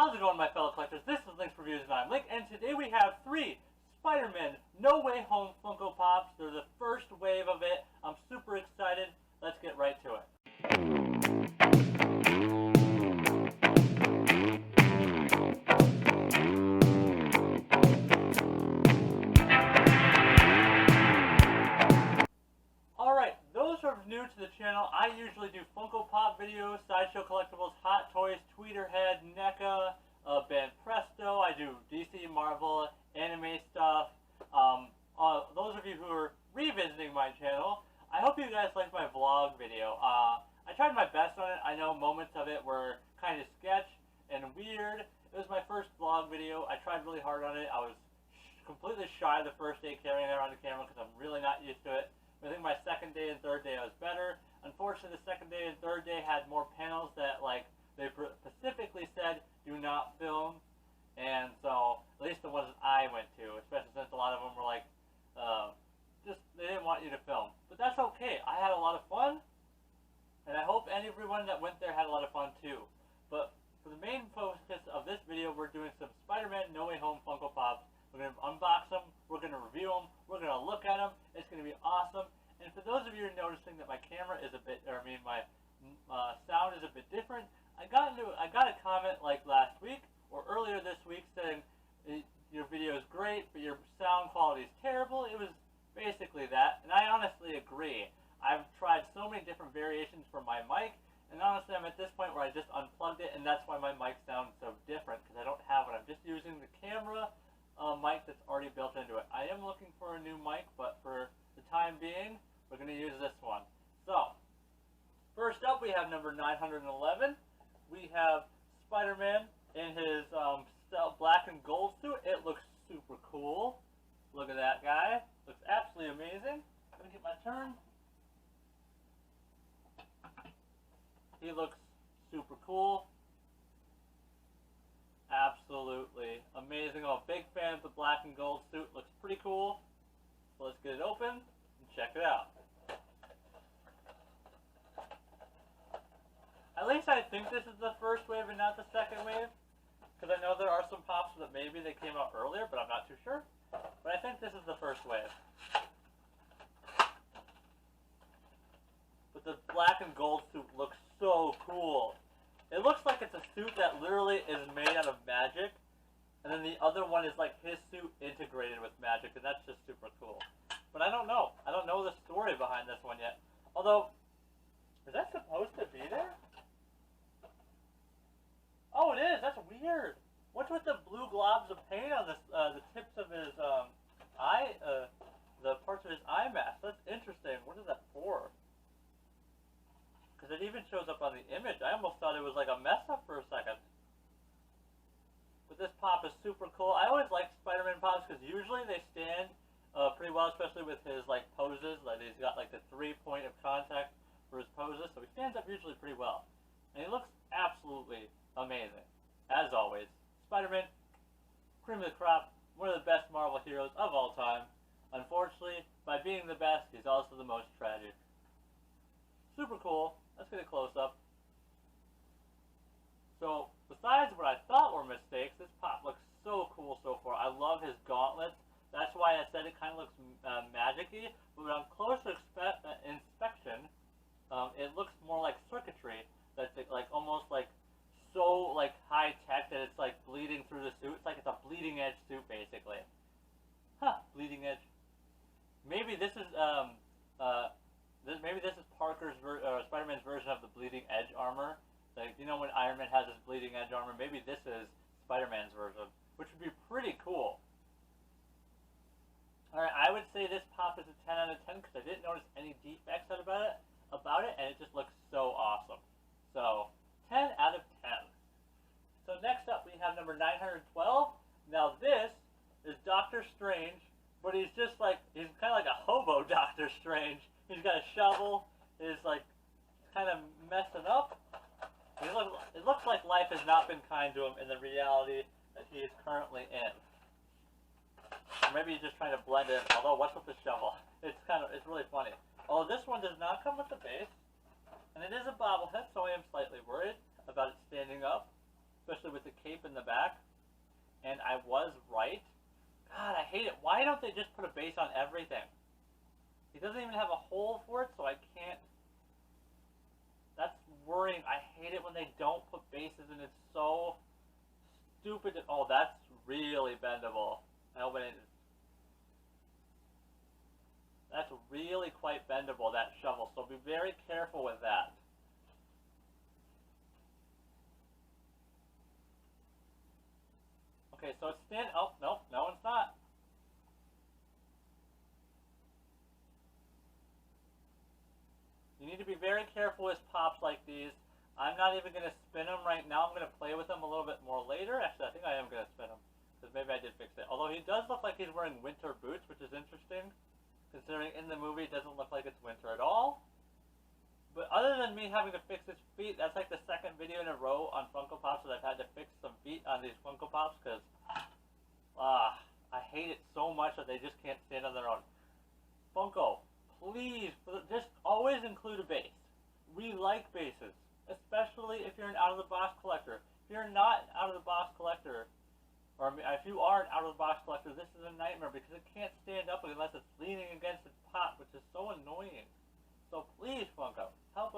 How's it going, my fellow collectors? This is Link's Reviews and I'm Link, and today we have 3 Spider-Man No Way Home Funko Pops. They're the first wave of it. I'm super excited. Let's get right to it. Alright, those who are new to the channel, I usually do Funko Pop videos, Sideshow Collectibles, Hot Toys, Tweeterhead, NECA, Ben Presto. I do DC, Marvel, anime stuff. Those of you who are revisiting my channel, I hope you guys liked my vlog video. I tried my best on it. I know moments of it were kind of sketch and weird. It was my first vlog video. I tried really hard on it. I was completely shy the first day carrying it around the camera because I'm really not used to it. I think my second day and third day I was better. Unfortunately, the second day and third day had more panels that, like, they specifically said do not film, and so at least the ones that I went to, especially since a lot of them were like, just they didn't want you to film. But that's okay. I had a lot of fun, and I hope everyone that went there had a lot of fun too. But for the main focus of this video, we're doing some Spider-Man No Way Home Funko Pops. We're going to unbox them, we're going to review them, we're going to look at them. It's going to be awesome. And for those of you who are noticing that my camera is a bit, my sound is a bit different, I got a comment like last week or earlier this week saying your video is great, but your sound quality is terrible. It was basically that, and I honestly agree. I've tried so many different variations for my mic, and honestly, I'm at this point where I just unplugged it, and that's why my mic sounds so different, because I don't have it. I'm just using the camera mic that's already built into it. I am looking for a new mic, but for the time being, we're going to use this one. So, first up, we have number 911. We have Spider-Man in his black and gold suit. It looks super cool. Look at that guy. Looks absolutely amazing. Let me get my turn. He looks super cool. Absolutely amazing. I'm a big fan of the black and gold suit. Looks pretty cool. So let's get it open and check it out. At least I think this is the first wave and not the second wave, because I know there are some pops that maybe they came out earlier, but I'm not too sure. But I think this is the first wave. But the black and gold suit looks so cool. It looks like it's a suit that literally is made out of magic, and then the other one is like his suit integrated with magic, and that's just super cool. But I don't know. I don't know the story behind this one yet. Although, is that supposed to be there? Oh, it is. That's weird. What's with the blue globs of paint on this, the tips of his eye, the parts of his eye mask? That's interesting. What is that for? Because it even shows up on the image. I almost thought it was like a mess up for a second. But this pop is super cool. I always like Spider-Man pops because usually they stand pretty well, especially with his like poses. Like he's got like the 3-point of contact for his poses, so he stands up usually pretty well. And he looks absolutely amazing. As always, Spider-Man, cream of the crop, one of the best Marvel heroes of all time. Unfortunately, by being the best, he's also the most tragic. Super cool. Let's get a close-up. So, besides what I thought were mistakes, this pop looks so cool so far. I love his gauntlets. That's why I said it kind of looks magic-y. But on closer inspection, it looks more like circuitry. That's like almost like so like high tech that it's like bleeding through the suit. It's like it's a bleeding edge suit basically. Huh, bleeding edge. Maybe this is maybe this is Spider-Man's version of the bleeding edge armor. Like, you know when Iron Man has his bleeding edge armor, maybe this is Spider-Man's version, which would be pretty cool. Alright, I would say this pop is a 10 out of 10 because I didn't notice any defects about it, and it just looks so awesome. So, 10 out of 10. So next up we have number 912. Now this is Doctor Strange, but he's just like, he's kind of like a hobo Doctor Strange. He's got a shovel, he's like kind of messing up. It looks like life has not been kind to him in the reality that he is currently in. Or maybe he's just trying to blend in, although what's with the shovel? It's really funny. Although this one does not come with the base. And it is a bobblehead, so I am slightly worried about it standing up, especially actually with the cape in the back, and I was right. God, I hate it. Why don't they just put a base on everything? He doesn't even have a hole for it, so I can't. That's worrying. I hate it when they don't put bases, and it's so stupid. Oh, that's really bendable. I hope it is. That's really quite bendable, that shovel, so be very careful with that. Okay, so it's oh, no, it's not. You need to be very careful with pops like these. I'm not even going to spin them right now. I'm going to play with them a little bit more later. Actually, I think I am going to spin them, because maybe I did fix it. Although he does look like he's wearing winter boots, which is interesting, considering in the movie it doesn't look like it's winter at all. But other than me having to fix his feet, that's like the second video in a row on Funko Pops that I've had to fix some feet on these Funko Pops, because I hate it so much that they just can't stand on their own. Funko, please, just always include a base. We like bases, especially if you're an out-of-the-box collector. If you're not an out-of-the-box collector, or if you are an out-of-the-box collector, this is a nightmare because it can't stand up unless it's leaning against its pop, which is so annoying. So please, Funko, help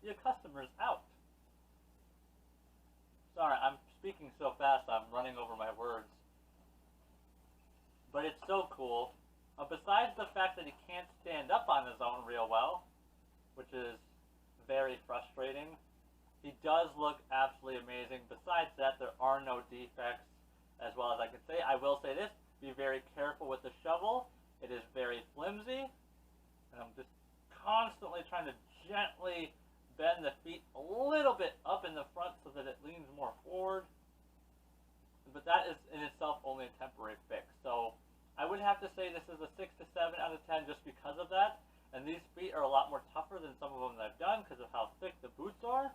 your customers out. Sorry, I'm speaking so fast I'm running over my words. But it's so cool. Besides the fact that he can't stand up on his own real well, which is very frustrating, he does look absolutely amazing. Besides that, there are no defects, as well as I can say. I will say this, be very careful with the shovel. It is very flimsy, and I'm just constantly trying to gently bend the feet a little bit up in the front so that it leans more forward. But that is in itself only a temporary fix. So I would have to say this is a 6 to 7 out of 10 just because of that. And these feet are a lot more tougher than some of them that I've done because of how thick the boots are.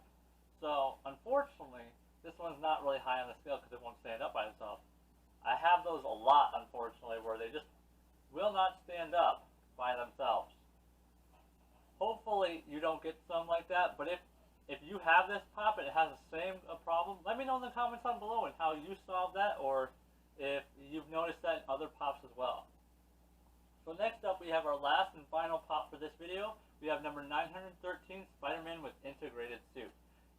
So unfortunately, this one's not really high on the scale because it won't stand up by itself. I have those a lot, unfortunately, where they just will not stand up by themselves. Hopefully you don't get some like that, but if you have this pop and it has the same problem, let me know in the comments down below and how you solve that, or if you've noticed that in other pops as well. So next up we have our last and final pop for this video. We have number 913, SpiderMan with integrated suit.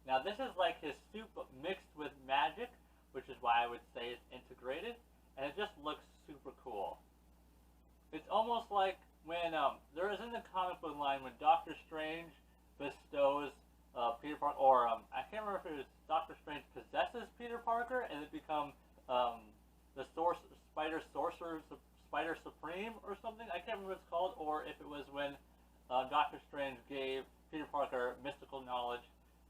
Now this is like his suit but mixed with magic, which is why I would say it's integrated, and it just looks super cool. It's almost like when, there is in the comic book line when Doctor Strange bestows Peter Parker, or I can't remember if it was Doctor Strange possesses Peter Parker and it becomes the Spider Supreme or something. I can't remember what it's called, or if it was when Doctor Strange gave Peter Parker mystical knowledge.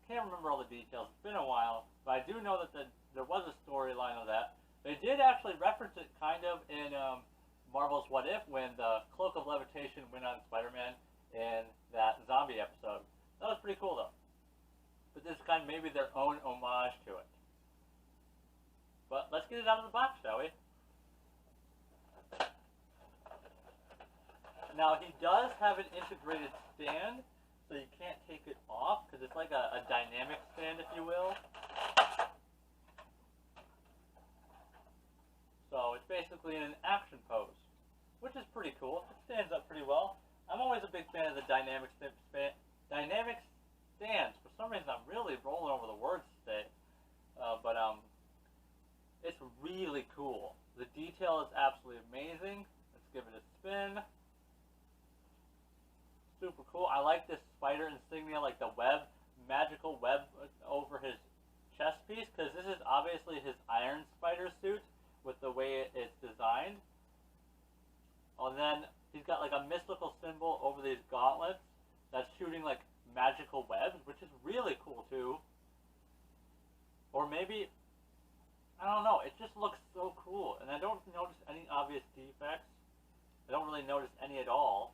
Can't remember all the details. It's been a while, but I do know that there was a storyline of that. They did actually reference it kind of in Marvel's What If, when the Cloak of Levitation went on Spider-Man in that zombie episode. That was pretty cool though. But this is kind of maybe their own homage to it. But let's get it out of the box, shall we? Now he does have an integrated stand, so you can't take it off, because it's like a dynamic stand, if you will. So it's basically in an action pose, which is pretty cool. It stands up pretty well. I'm always a big fan of the dynamic stands. For some reason, I'm really rolling over the words today. But it's really cool. The detail is absolutely amazing. Let's give it a spin. Super cool. I like this spider insignia, like the web, magical web over his chest piece, because this is obviously his Iron Spider suit with the way it's designed. And then he's got like a mystical symbol over these gauntlets that's shooting like magical webs, which is really cool too. Or maybe, I don't know, it just looks so cool. And I don't notice any obvious defects. I don't really notice any at all.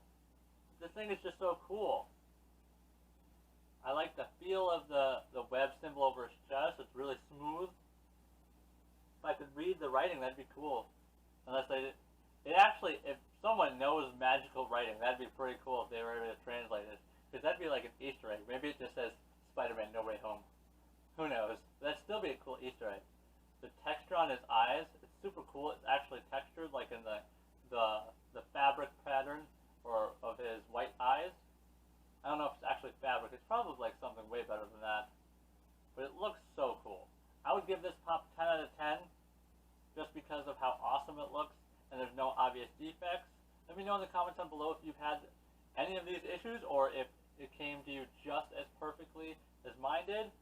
This thing is just so cool. I like the feel of the web symbol over his chest. It's really smooth. If I could read the writing, that'd be cool. Unless it actually, if someone knows magical writing, that'd be pretty cool if they were able to translate it. Because that'd be like an Easter egg. Maybe it just says Spider-Man No Way Home. Who knows? That'd still be a cool Easter egg. The texture on his eyes, it's super cool. It's actually textured like in the fabric pattern or of his white eyes. I don't know if it's actually fabric. It's probably like something way better than that. But it looks so cool. I would give this pop 10 out of 10 just because of how awesome it looks and there's no obvious defects. Let me know in the comments down below if you've had any of these issues or if it came to you just as perfectly as mine did.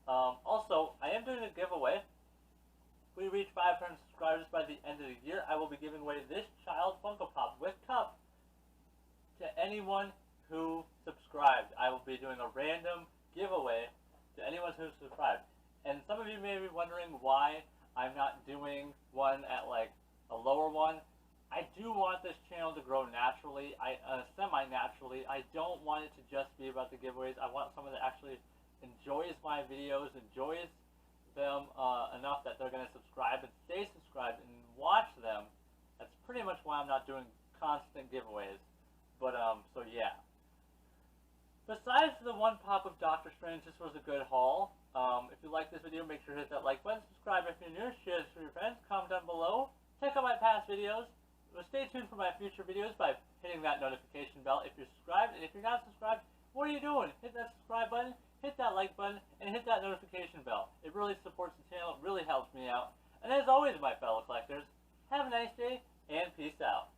Also, I am doing a giveaway. If we reach 500 subscribers by the end of the year, I will be giving away this child Funko Pop with cup to anyone who subscribed. I will be doing a random giveaway to anyone who subscribed. And some of you may be wondering why I'm not doing one at like a lower one. I do want this channel to grow naturally, semi-naturally. I don't want it to just be about the giveaways. I want someone that actually enjoys my videos, enjoys them enough that they're going to subscribe and stay subscribed and watch them. That's pretty much why I'm not doing constant giveaways. But, so yeah. Besides the one pop of Doctor Strange, this was a good haul. If you like this video, make sure to hit that like button, subscribe if you're new, share this with your friends, comment down below, check out my past videos. Stay tuned for my future videos by hitting that notification bell if you're subscribed, and if you're not subscribed, what are you doing? Hit that subscribe button, hit that like button, and hit that notification bell. It really supports the channel, it really helps me out. And as always, my fellow collectors, have a nice day, and peace out.